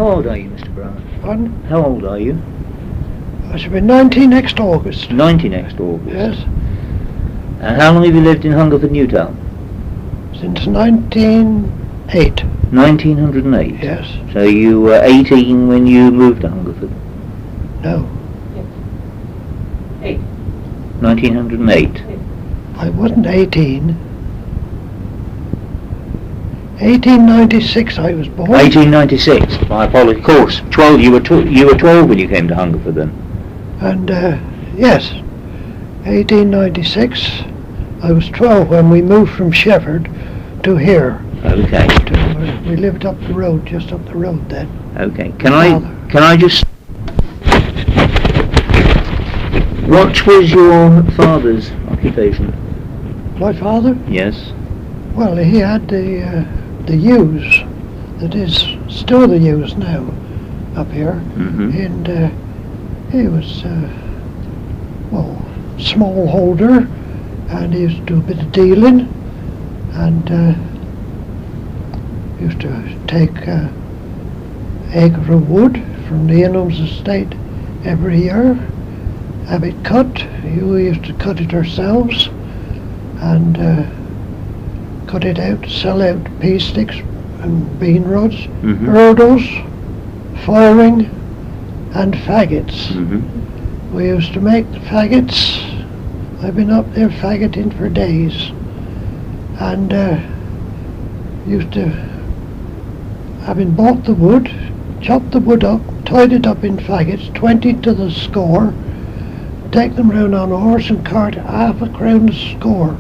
How old are you, Mr. Brown? Pardon? How old are you? I should be 90 next August. 90 next August. Yes. And how long have you lived in Hungerford, Newtown? Since 1908. 1908? Yes. So you were 18 when you moved to Hungerford? No. 1908? I wasn't 18. 1896 I was born. 1896. My apologies. Of course. 12. You were 12 when you came to Hungerford then. And yes, 1896. I was 12 when we moved from Shefford to here. Okay. We lived up the road, just up the road then. Okay. Can I just? What was your father's occupation? My father? Yes. Well, he had the ewes. That is still the ewes now, up here. Mm-hmm. And he was small holder, and he used to do a bit of dealing, and used to take acre of wood from the Inham's estate every year, have it cut. We used to cut it ourselves, and cut it out, sell out pea sticks and bean rods, Mm-hmm. hurdles, firing, and faggots. Mm-hmm. We used to make the faggots. I've been up there faggoting for days, and used to, having bought the wood, chopped the wood up, tied it up in faggots, 20 to the score, take them round on a horse and cart, half a crown a score.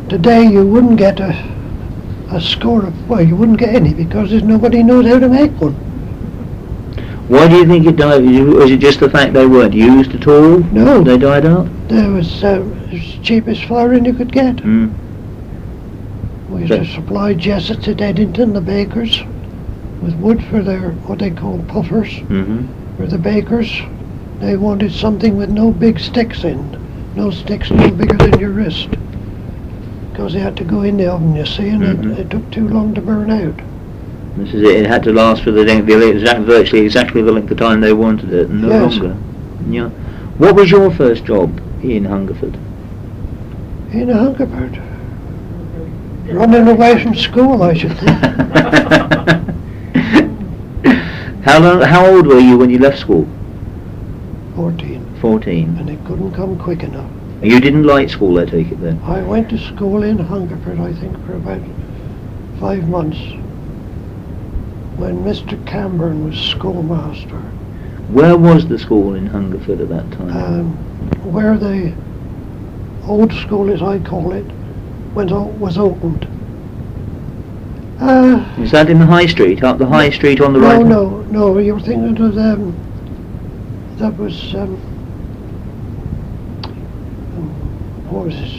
Today you wouldn't get a score of, well, you wouldn't get any because there's nobody knows how to make one. Why do you think it died? Was it just the fact they weren't used at all? No. They died out? There was the cheapest firing you could get. Mm. We used to supply Jessets at Eddington, the bakers, with wood for their, what they call puffers, Mm-hmm. for the bakers. They wanted something with no big sticks in. No sticks no bigger than your wrist. Because they had to go in the oven, you see, and Mm-hmm. it took too long to burn out. This is it. It had to last for virtually exactly the length of time they wanted it, and no Yes. longer. Yeah. What was your first job in Hungerford? In a Hungerford. Running away from school, I should think. How old were you when you left school? 14. 14. And it couldn't come quick enough. You didn't like school, I take it then? I went to school in Hungerford, I think, for about 5 months, when Mr. Cameron was schoolmaster. Where was the school in Hungerford at that time? Where the old school, as I call it, was opened. Is that in the High Street? Up the High Street on the right? No, you're thinking of that was, what was this?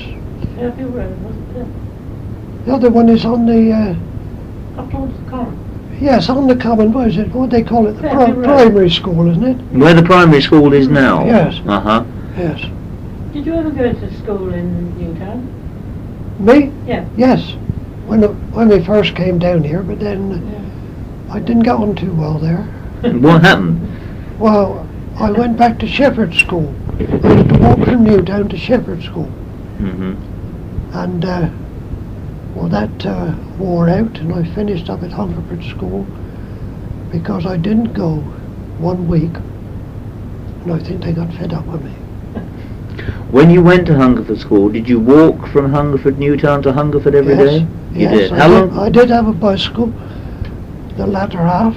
Fairview Road, wasn't it? The other one is on the, Up towards the common. yes, on the common, what is it? What they call it? The Fairview Road. primary school, isn't it? Where the primary school is now? Yes. Uh-huh. Yes. Did you ever go to school in Newtown? Me? Yeah. Yes. When we first came down here, but then I didn't get on too well there. What happened? Well, I went back to Shefford School. I had to walk from Newtown to Shefford School. Mm-hmm. And, that wore out, and I finished up at Hungerford School because I didn't go 1 week, and I think they got fed up with me. When you went to Hungerford School, did you walk from Hungerford Newtown to Hungerford every day? You Yes, did. How long? I did have a bicycle, the latter half,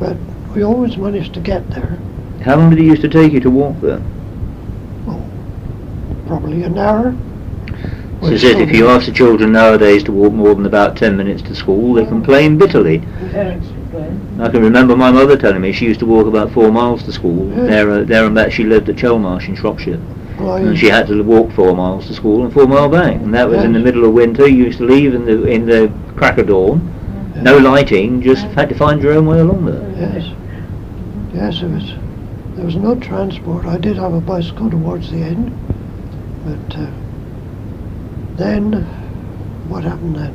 but we always managed to get there. How long did it used to take you to walk there? Oh, probably an hour. This is it. If you ask the children nowadays to walk more than about 10 minutes to school, they complain bitterly. Parents complain. I can remember my mother telling me she used to walk about 4 miles to school. Yeah. There and back, she lived at Chelmarsh in Shropshire. Well, And she had to walk 4 miles to school and 4 mile back. And that was in the Yes. middle of winter. You used to leave in the crack of dawn. Yeah. No lighting, just had to find your own way along there. Yes. Yes, there was no transport. I did have a bicycle towards the end, but then, what happened then?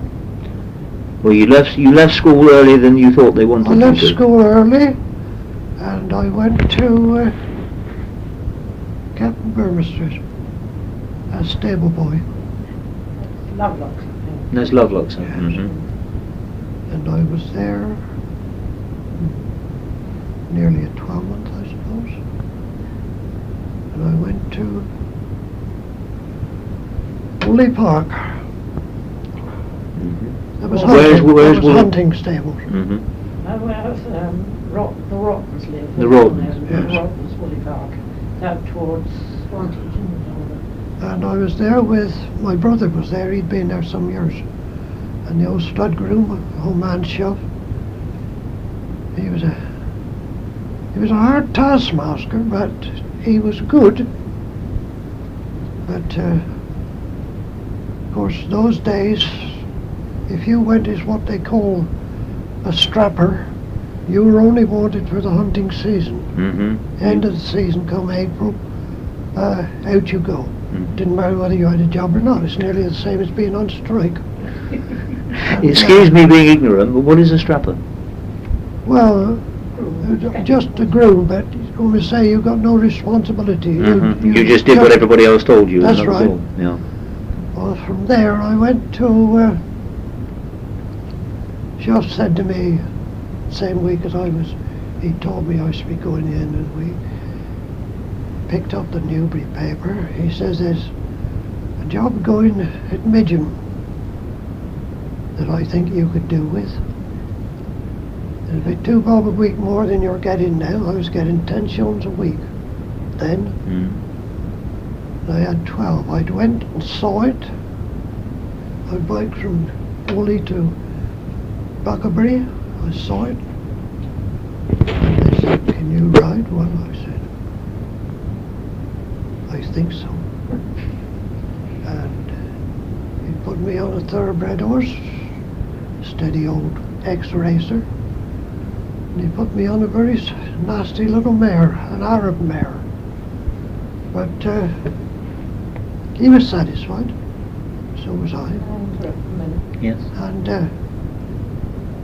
Well, you left school earlier than you thought they wanted I left you to. school early, and I went to Captain Burmisters as stable boy, Lovelocks, I think. That's Lovelock's. Yes. Mm-hmm. and I was there nearly a 12 months, I suppose. And I went to Woolly Park. Mm-hmm. There was Where's Woolly- hunting stables. Mm-hmm. Where the Rottens live. The Rottens, The yes. Rottens, Woolly Park. It's out towards Swantage, isn't it? And I was there with, my brother was there, he'd been there some years. And the old stud groom, old man Shove, he was a hard taskmaster, but he was good. But of course those days, if you went as what they call a strapper, you were only wanted for the hunting season. Mm-hmm. End of the season, come April, out you go. Mhm. Didn't matter whether you had a job or not. It's nearly the same as being on strike. Excuse me being ignorant, but what is a strapper? Well, just a groom, but when we say you got no responsibility. Mm-hmm. You just did what everybody else told you. That's that was right. all. Yeah. Well, from there I went to, Shuff said to me, same week as he told me I should be going in, and we picked up the Newbury paper. He says there's a job going at Midgham that I think you could do with. It'll be £2 a week more than you're getting now. I was getting 10 shillings a week then. Mm. I had 12. I went and saw it. I biked from Woolley to Buckabury. I saw it. And they said, can you ride? Well, I said, I think so. And he put me on a thoroughbred horse, steady old ex-racer. And he put me on a very nasty little mare, an Arab mare. But he was satisfied. So was I. For a minute. Yes. And